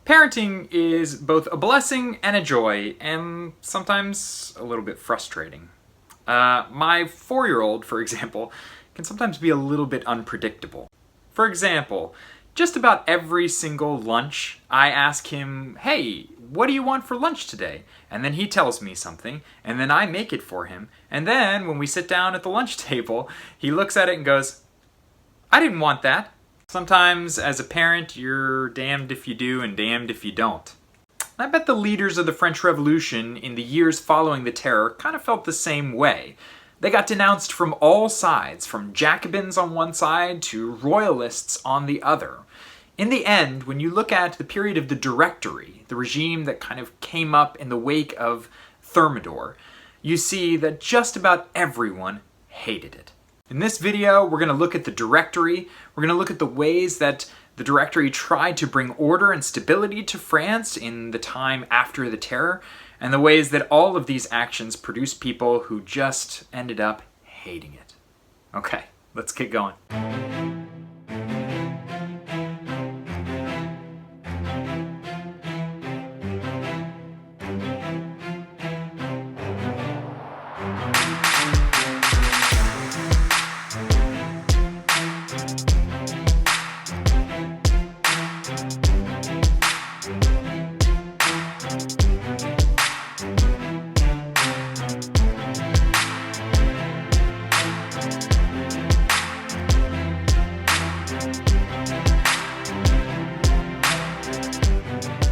Parenting is both a blessing and a joy, and sometimes a little bit frustrating. My 4-year-old, for example, can sometimes be a little bit unpredictable. For example, just about every single lunch, I ask him, "Hey, what do you want for lunch today?" And then he tells me something, and then I make it for him, and then when we sit down at the lunch table, he looks at it and goes, "I didn't want that." Sometimes, as a parent, you're damned if you do and damned if you don't. I bet the leaders of the French Revolution in the years following the Terror kind of felt the same way. They got denounced from all sides, from Jacobins on one side to Royalists on the other. In the end, when you look at the period of the Directory, the regime that kind of came up in the wake of Thermidor, you see that just about everyone hated it. In this video, we're going to look at the Directory. We're going to look at the ways that the Directory tried to bring order and stability to France in the time after the Terror, and the ways that all of these actions produced people who just ended up hating it. Okay, let's get going.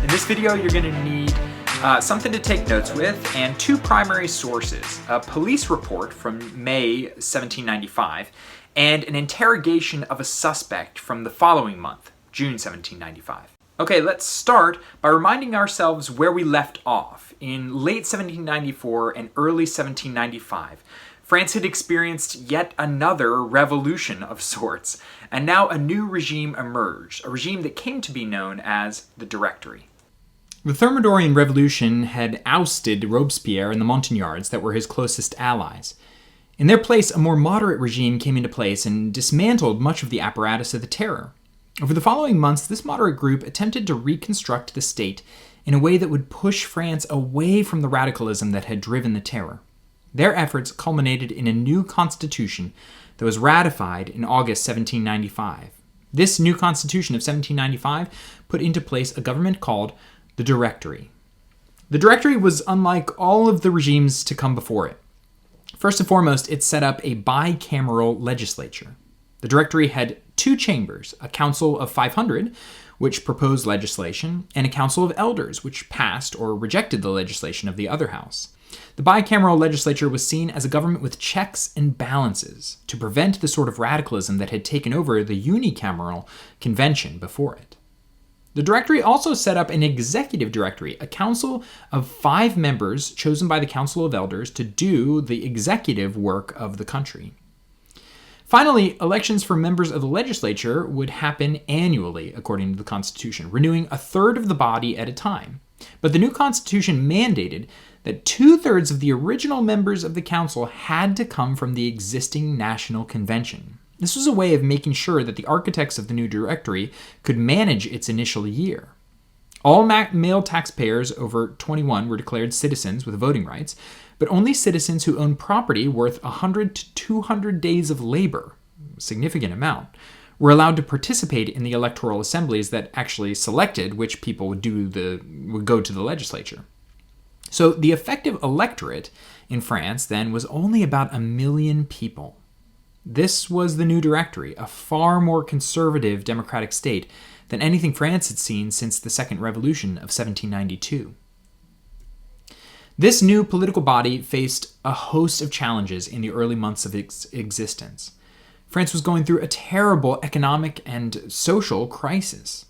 In this video, you're going to need something to take notes with and two primary sources: a police report from May 1795 and an interrogation of a suspect from the following month, June 1795. Okay, let's start by reminding ourselves where we left off. In late 1794 and early 1795, France had experienced yet another revolution of sorts, and now a new regime emerged, a regime that came to be known as the Directory. The Thermidorean Revolution had ousted Robespierre and the Montagnards that were his closest allies. In their place, a more moderate regime came into place and dismantled much of the apparatus of the Terror. Over the following months, this moderate group attempted to reconstruct the state in a way that would push France away from the radicalism that had driven the Terror. Their efforts culminated in a new constitution that was ratified in August 1795. This new constitution of 1795 put into place a government called the Directory. The Directory was unlike all of the regimes to come before it. First and foremost, it set up a bicameral legislature. The Directory had two chambers, a Council of 500, which proposed legislation, and a Council of Elders, which passed or rejected the legislation of the other house. The bicameral legislature was seen as a government with checks and balances to prevent the sort of radicalism that had taken over the unicameral convention before it. The Directory also set up an executive directory, a council of 5 members chosen by the Council of Elders to do the executive work of the country. Finally, elections for members of the legislature would happen annually, according to the Constitution, renewing a third of the body at a time. But the new Constitution mandated that 2/3 of the original members of the council had to come from the existing National Convention. This was a way of making sure that the architects of the new Directory could manage its initial year. All male taxpayers over 21 were declared citizens with voting rights, but only citizens who owned property worth 100 to 200 days of labor, a significant amount, were allowed to participate in the electoral assemblies that actually selected which people would go to the legislature. So the effective electorate in France then was only about 1 million people. This was the new Directory, a far more conservative democratic state than anything France had seen since the Second Revolution of 1792. This new political body faced a host of challenges in the early months of its existence. France was going through a terrible economic and social crisis.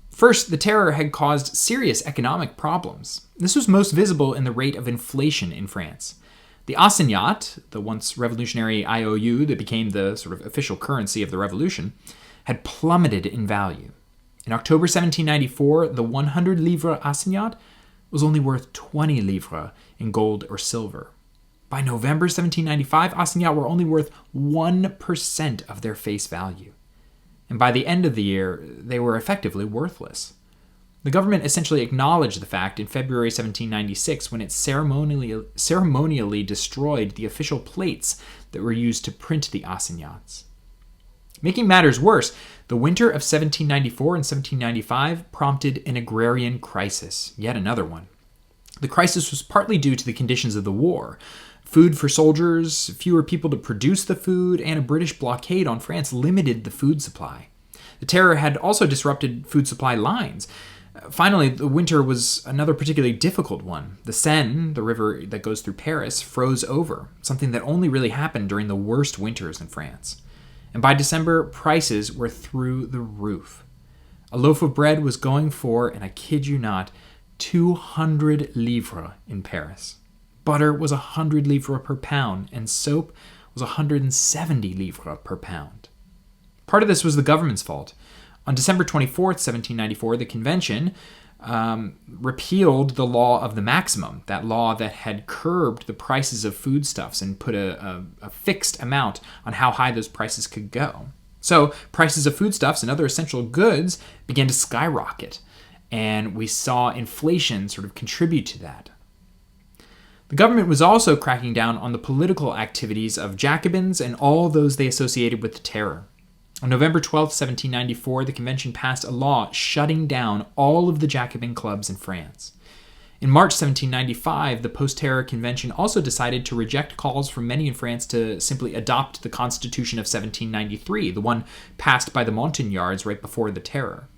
First, the Terror had caused serious economic problems. This was most visible in the rate of inflation in France. The assignat, the once revolutionary IOU that became the sort of official currency of the revolution, had plummeted in value. In October 1794, the 100 livre assignat was only worth 20 livres in gold or silver. By November 1795, assignats were only worth 1% of their face value. And by the end of the year, they were effectively worthless. The government essentially acknowledged the fact in February 1796 when it ceremonially destroyed the official plates that were used to print the assignats. Making matters worse, the winter of 1794 and 1795 prompted an agrarian crisis, yet another one. The crisis was partly due to the conditions of the war. Food for soldiers, fewer people to produce the food, and a British blockade on France limited the food supply. The terror had also disrupted food supply lines. Finally, the winter was another particularly difficult one. The Seine, the river that goes through Paris, froze over, something that only really happened during the worst winters in France. And by December, prices were through the roof. A loaf of bread was going for, and I kid you not, 200 livres in Paris. Butter was 100 livres per pound, and soap was 170 livres per pound. Part of this was the government's fault. On December 24th, 1794, the convention repealed the law of the maximum, that law that had curbed the prices of foodstuffs and put a fixed amount on how high those prices could go. So prices of foodstuffs and other essential goods began to skyrocket, and we saw inflation sort of contribute to that. The government was also cracking down on the political activities of Jacobins and all those they associated with the terror. On November 12, 1794, the convention passed a law shutting down all of the Jacobin clubs in France. In March 1795, the post-terror convention also decided to reject calls from many in France to simply adopt the Constitution of 1793, the one passed by the Montagnards right before the terror.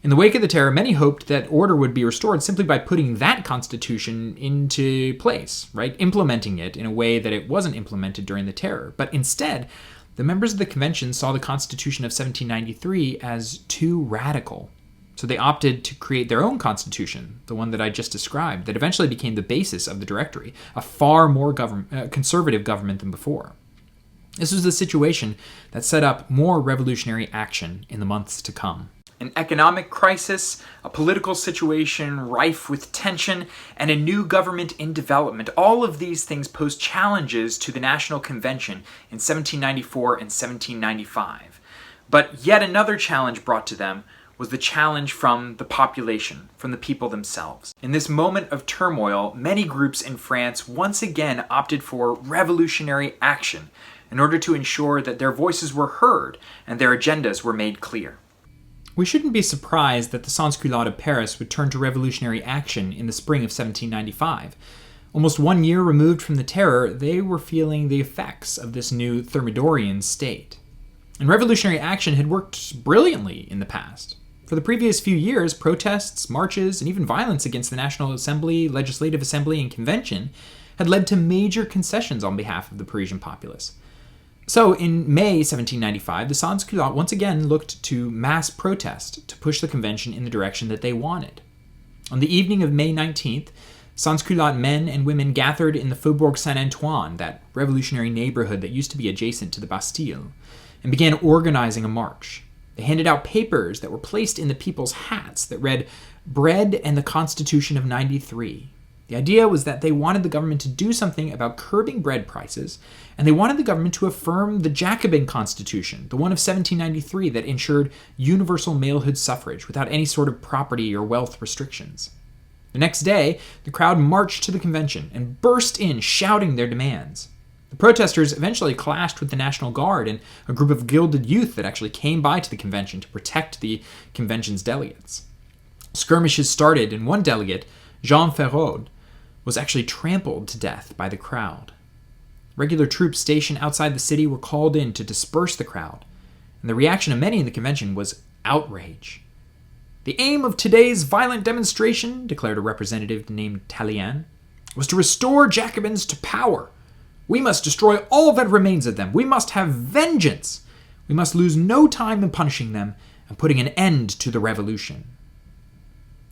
In the wake of the terror, many hoped that order would be restored simply by putting that constitution into place, right? Implementing it in a way that it wasn't implemented during the terror. But instead, the members of the convention saw the Constitution of 1793 as too radical. So they opted to create their own constitution, the one that I just described, that eventually became the basis of the Directory, a far more conservative government than before. This was the situation that set up more revolutionary action in the months to come. An economic crisis, a political situation rife with tension, and a new government in development. All of these things posed challenges to the National Convention in 1794 and 1795. But yet another challenge brought to them was the challenge from the population, from the people themselves. In this moment of turmoil, many groups in France once again opted for revolutionary action in order to ensure that their voices were heard and their agendas were made clear. We shouldn't be surprised that the sans-culottes of Paris would turn to revolutionary action in the spring of 1795. Almost 1 year removed from the terror, they were feeling the effects of this new Thermidorean state. And revolutionary action had worked brilliantly in the past. For the previous few years, protests, marches, and even violence against the National Assembly, Legislative Assembly, and Convention had led to major concessions on behalf of the Parisian populace. So, in May 1795, the sans-culottes once again looked to mass protest to push the convention in the direction that they wanted. On the evening of May 19th, sans-culottes men and women gathered in the Faubourg Saint-Antoine, that revolutionary neighborhood that used to be adjacent to the Bastille, and began organizing a march. They handed out papers that were placed in the people's hats that read, "Bread and the Constitution of '93. The idea was that they wanted the government to do something about curbing bread prices, and they wanted the government to affirm the Jacobin Constitution, the one of 1793 that ensured universal malehood suffrage without any sort of property or wealth restrictions. The next day, the crowd marched to the convention and burst in shouting their demands. The protesters eventually clashed with the National Guard and a group of gilded youth that actually came by to the convention to protect the convention's delegates. Skirmishes started, and one delegate, Jean Ferraud, was actually trampled to death by the crowd. Regular troops stationed outside the city were called in to disperse the crowd, and the reaction of many in the convention was outrage. "The aim of today's violent demonstration," declared a representative named Tallien, "was to restore Jacobins to power. We must destroy all that remains of them. We must have vengeance. We must lose no time in punishing them and putting an end to the revolution."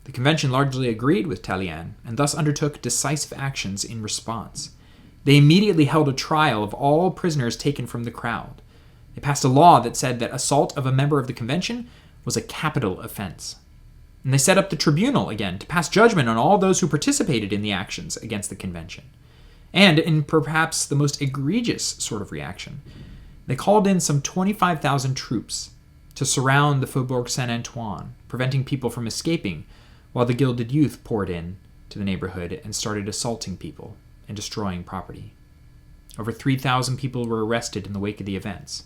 The convention largely agreed with Tallien and thus undertook decisive actions in response. They immediately held a trial of all prisoners taken from the crowd. They passed a law that said that assault of a member of the convention was a capital offense. And they set up the tribunal again to pass judgment on all those who participated in the actions against the convention. And in perhaps the most egregious sort of reaction, they called in some 25,000 troops to to surround the Faubourg Saint-Antoine, preventing people from escaping, while the gilded youth poured in to the neighborhood and started assaulting people and destroying property. Over 3,000 people were arrested in the wake of the events.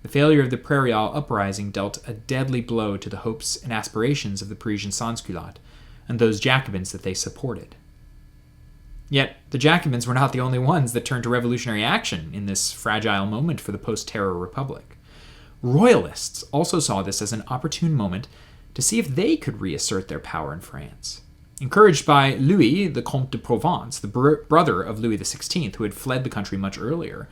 The failure of the Prairial Uprising dealt a deadly blow to the hopes and aspirations of the Parisian sans-culottes and those Jacobins that they supported. Yet, the Jacobins were not the only ones that turned to revolutionary action in this fragile moment for the post-terror republic. Royalists also saw this as an opportune moment to see if they could reassert their power in France. Encouraged by Louis, the Comte de Provence, the brother of Louis XVI, who had fled the country much earlier.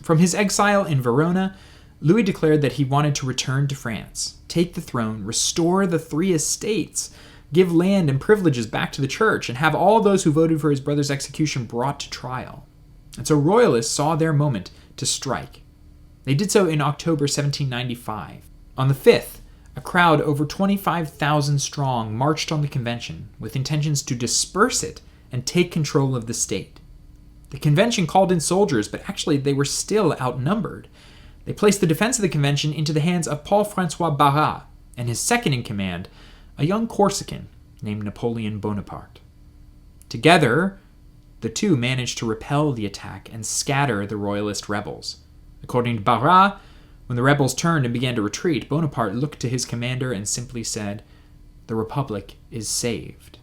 From his exile in Verona, Louis declared that he wanted to return to France, take the throne, restore the three estates, give land and privileges back to the church, and have all those who voted for his brother's execution brought to trial. And so Royalists saw their moment to strike. They did so in October 1795. On the 5th, a crowd over 25,000 strong marched on the convention with intentions to disperse it and take control of the state. The convention called in soldiers, but actually they were still outnumbered. They placed the defense of the convention into the hands of Paul-François Barras and his second in command, a young Corsican named Napoleon Bonaparte. Together, the two managed to repel the attack and scatter the Royalist rebels. According to Barras, when the rebels turned and began to retreat, Bonaparte looked to his commander and simply said, "The Republic is saved."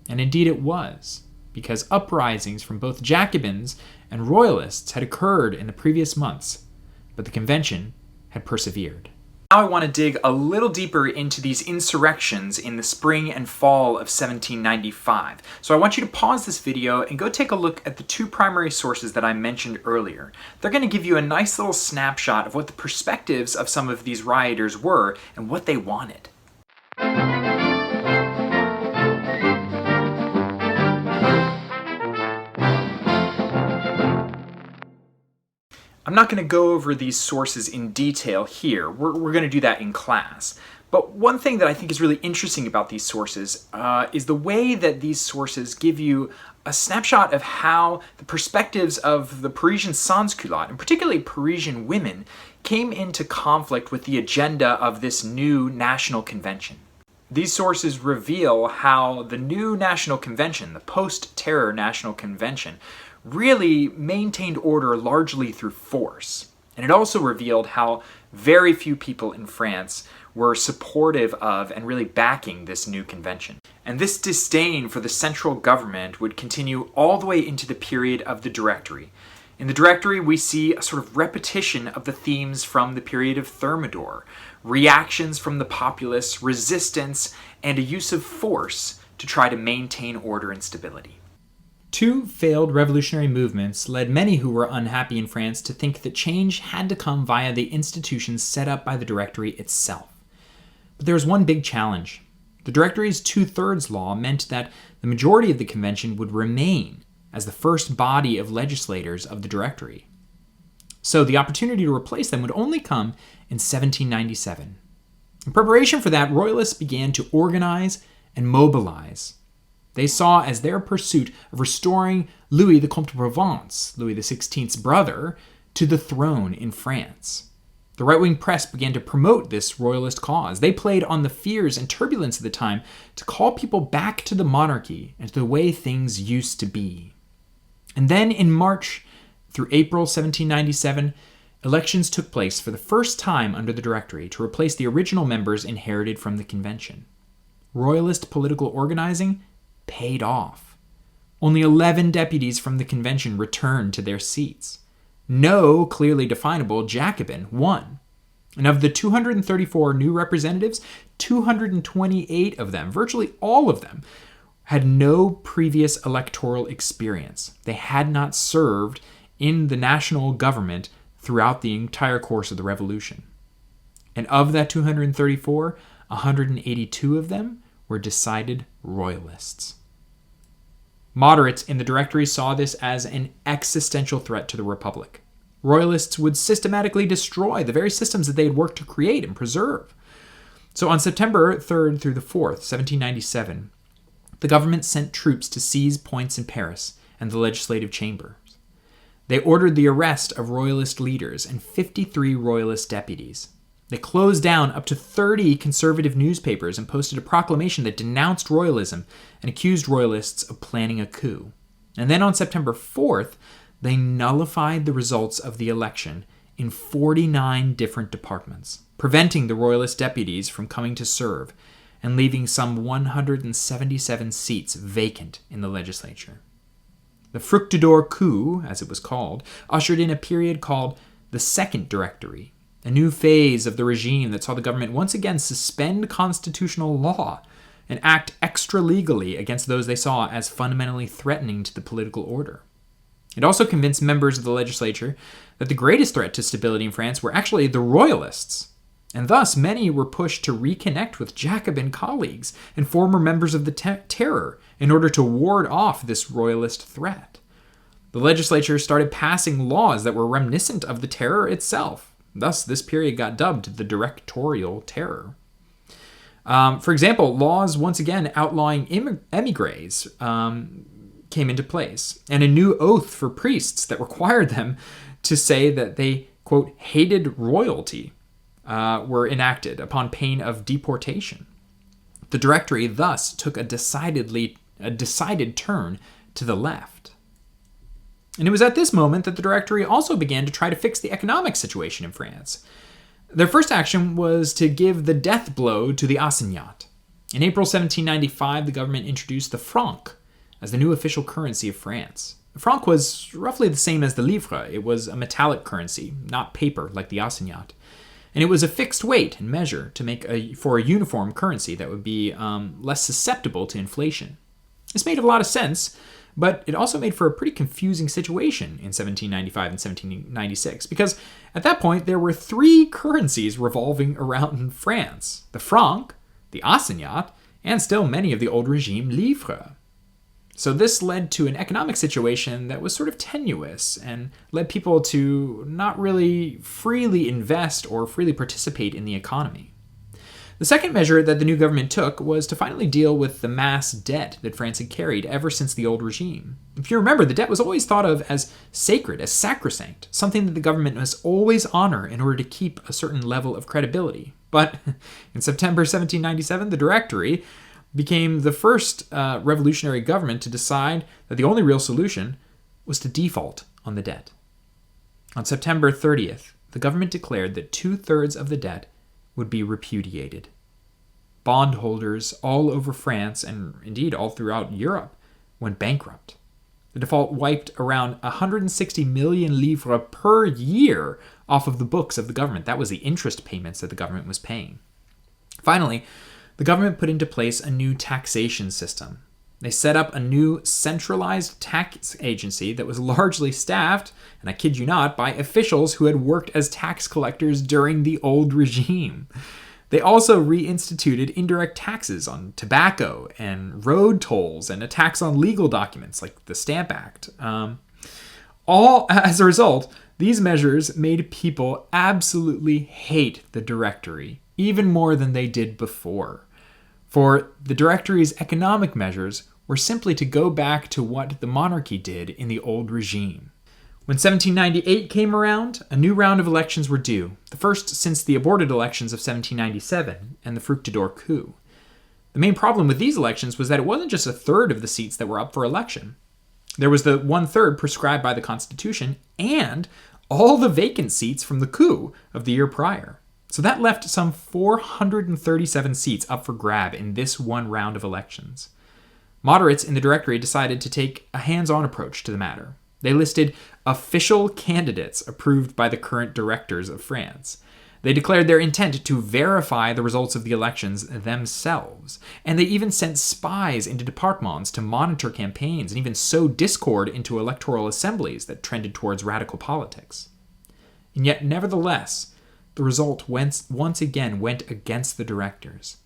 And indeed it was, because uprisings from both Jacobins and Royalists had occurred in the previous months, but the convention had persevered. Now I want to dig a little deeper into these insurrections in the spring and fall of 1795. So I want you to pause this video and go take a look at the two primary sources that I mentioned earlier. They're going to give you a nice little snapshot of what the perspectives of some of these rioters were and what they wanted. I'm not going to go over these sources in detail here. We're going to do that in class. But one thing that I think is really interesting about these sources is the way that these sources give you a snapshot of how the perspectives of the Parisian sans-culottes, and particularly Parisian women, came into conflict with the agenda of this new national convention. These sources reveal how the new national convention, the post-terror national convention, really maintained order largely through force. And it also revealed how very few people in France were supportive of and really backing this new convention. And this disdain for the central government would continue all the way into the period of the Directory. In the Directory, we see a sort of repetition of the themes from the period of Thermidor, reactions from the populace, resistance, and a use of force to try to maintain order and stability. Two failed revolutionary movements led many who were unhappy in France to think that change had to come via the institutions set up by the Directory itself. But there was one big challenge. The Directory's 2/3 law meant that the majority of the convention would remain as the first body of legislators of the Directory. So the opportunity to replace them would only come in 1797. In preparation for that, Royalists began to organize and mobilize. They saw as their pursuit of restoring Louis the Comte de Provence, Louis XVI's brother, to the throne in France. The right-wing press began to promote this royalist cause. They played on the fears and turbulence of the time to call people back to the monarchy and to the way things used to be. And then in March through April 1797, elections took place for the first time under the Directory to replace the original members inherited from the convention. Royalist political organizing paid off. Only 11 deputies from the convention returned to their seats. No clearly definable Jacobin won. And of the 234 new representatives, 228 of them, virtually all of them, had no previous electoral experience. They had not served in the national government throughout the entire course of the revolution. And of that 234, 182 of them were decided Royalists. Moderates in the Directory saw this as an existential threat to the Republic. Royalists would systematically destroy the very systems that they had worked to create and preserve. So on September 3rd through the 4th, 1797, the government sent troops to seize points in Paris and the legislative chambers. They ordered the arrest of Royalist leaders and 53 Royalist deputies. They closed down up to 30 conservative newspapers and posted a proclamation that denounced royalism and accused royalists of planning a coup. And then on September 4th, they nullified the results of the election in 49 different departments, preventing the royalist deputies from coming to serve and leaving some 177 seats vacant in the legislature. The Fructidor Coup, as it was called, ushered in a period called the Second Directory, a new phase of the regime that saw the government once again suspend constitutional law and act extra-legally against those they saw as fundamentally threatening to the political order. It also convinced members of the legislature that the greatest threat to stability in France were actually the Royalists, and thus many were pushed to reconnect with Jacobin colleagues and former members of the Terror in order to ward off this Royalist threat. The legislature started passing laws that were reminiscent of the Terror itself. Thus, this period got dubbed the Directorial Terror. For example, laws once again outlawing émigrés came into place, and a new oath for priests that required them to say that they, quote, hated royalty were enacted upon pain of deportation. The Directory thus took a decided turn to the left. And it was at this moment that the Directory also began to try to fix the economic situation in France. Their first action was to give the death blow to the assignat. In April 1795, the government introduced the franc as the new official currency of France. The franc was roughly the same as the livre. It was a metallic currency, not paper like the assignat. And it was a fixed weight and measure to make for a uniform currency that would be less susceptible to inflation. This made a lot of sense, but it also made for a pretty confusing situation in 1795 and 1796, because at that point there were three currencies revolving around France: the franc, the assignat, and still many of the old regime livres. So this led to an economic situation that was sort of tenuous and led people to not really freely invest or freely participate in the economy. The second measure that the new government took was to finally deal with the mass debt that France had carried ever since the old regime. If you remember, the debt was always thought of as sacred, as sacrosanct, something that the government must always honor in order to keep a certain level of credibility. But in September 1797, the Directory became the first revolutionary government to decide that the only real solution was to default on the debt. On September 30th, the government declared that 2/3 of the debt would be repudiated. Bondholders all over France, and indeed all throughout Europe, went bankrupt. The default wiped around 160 million livres per year off of the books of the government. That was the interest payments that the government was paying. Finally, the government put into place a new taxation system. They set up a new centralized tax agency that was largely staffed, and I kid you not, by officials who had worked as tax collectors during the old regime. They also reinstituted indirect taxes on tobacco and road tolls and a tax on legal documents like the Stamp Act. All as a result, these measures made people absolutely hate the Directory, even more than they did before. For the Directory's economic measures were simply to go back to what the monarchy did in the old regime. When 1798 came around, a new round of elections were due, the first since the aborted elections of 1797 and the Fructidor Coup. The main problem with these elections was that it wasn't just 1/3 of the seats that were up for election. There was the 1/3 prescribed by the Constitution and all the vacant seats from the coup of the year prior. So that left some 437 seats up for grab in this one round of elections. Moderates in the Directory decided to take a hands-on approach to the matter. They listed official candidates approved by the current directors of France. They declared their intent to verify the results of the elections themselves. And they even sent spies into departments to monitor campaigns and even sow discord into electoral assemblies that trended towards radical politics. And yet, nevertheless, the result once again went against the directors.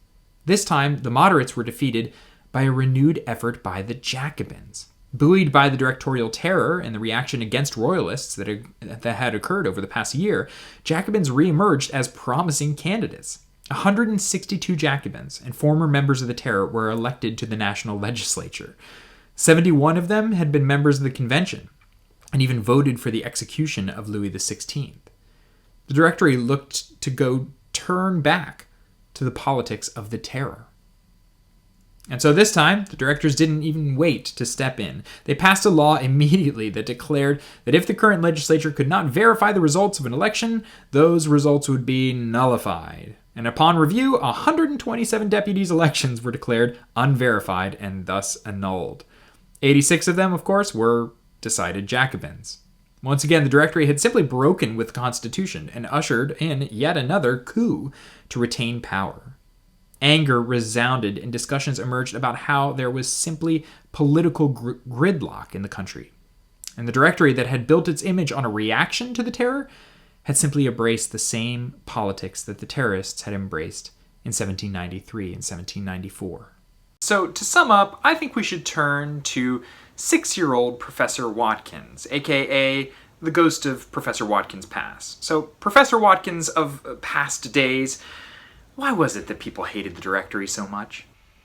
This time, the moderates were defeated by a renewed effort by the Jacobins. Buoyed by the Directorial Terror and the reaction against Royalists that had occurred over the past year, Jacobins re-emerged as promising candidates. 162 Jacobins and former members of the Terror were elected to the national legislature. 71 of them had been members of the convention and even voted for the execution of Louis XVI. The Directory looked to go turn back to the politics of the terror. And so this time, the directors didn't even wait to step in. They passed a law immediately that declared that if the current legislature could not verify the results of an election, those results would be nullified. And upon review, 127 deputies' elections were declared unverified and thus annulled. 86 of them, of course, were decided Jacobins. Once again, the Directory had simply broken with the Constitution and ushered in yet another coup to retain power. Anger resounded and discussions emerged about how there was simply political gridlock in the country. And the Directory that had built its image on a reaction to the terror had simply embraced the same politics that the terrorists had embraced in 1793 and 1794. So to sum up, I think we should turn to 6-year-old Professor Watkins, aka the ghost of Professor Watkins past. So Professor Watkins of past days, why was it that people hated the Directory so much?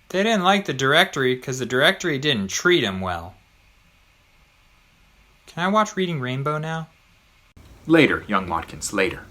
They didn't like the Directory because the Directory didn't treat them well. Can I watch Reading Rainbow now? Later, young Watkins, later.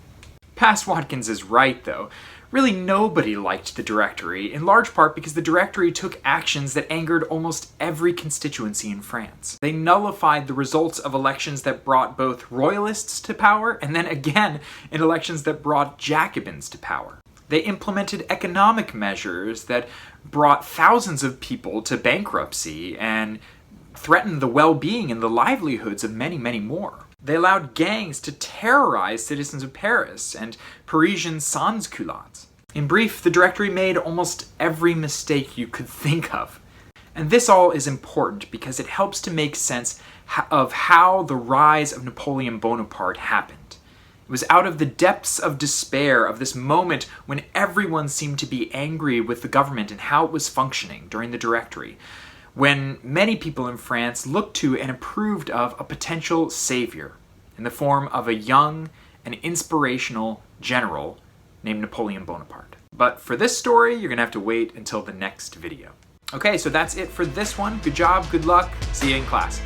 Past Watkins is right, though. Really nobody liked the Directory, in large part because the Directory took actions that angered almost every constituency in France. They nullified the results of elections that brought both Royalists to power, and then again in elections that brought Jacobins to power. They implemented economic measures that brought thousands of people to bankruptcy and threatened the well-being and the livelihoods of many, many more. They allowed gangs to terrorize citizens of Paris and Parisian sans-culottes. In brief, the Directory made almost every mistake you could think of. And this all is important because it helps to make sense of how the rise of Napoleon Bonaparte happened. It was out of the depths of despair of this moment when everyone seemed to be angry with the government and how it was functioning during the Directory, when many people in France looked to and approved of a potential savior in the form of a young and inspirational general named Napoleon Bonaparte. But for this story, you're gonna have to wait until the next video. Okay, so that's it for this one. Good job, good luck, see you in class.